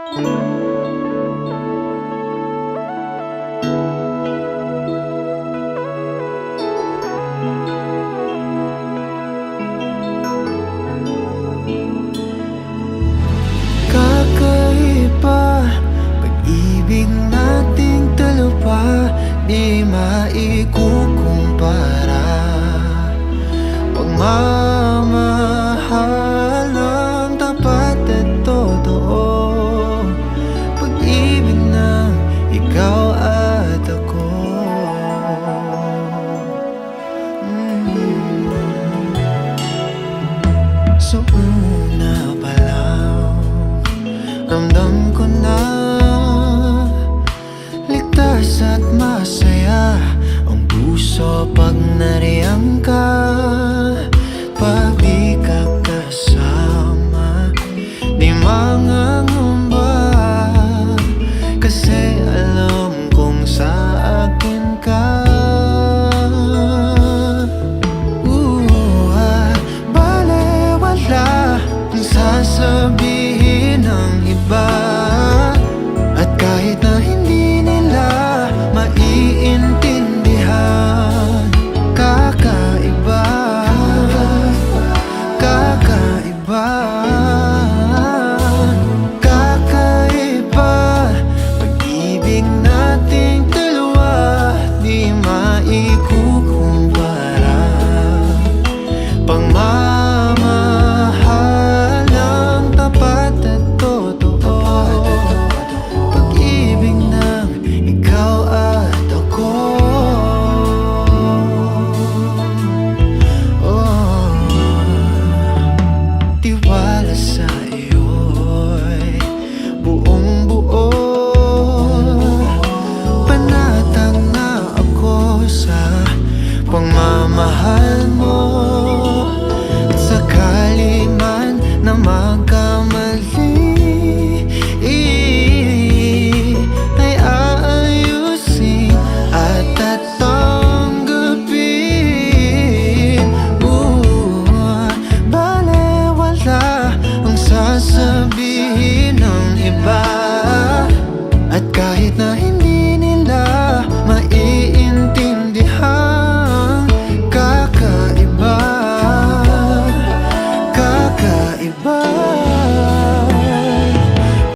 Kakaiba, pag-ibig nating dalawa, di maikukumpara. Pagmamahal ng tapat at totoo, pag-ibig ng ikaw at ako. Sa una pa lang, ramdam ko na ligtas at masaya ang puso pag nariyan ka.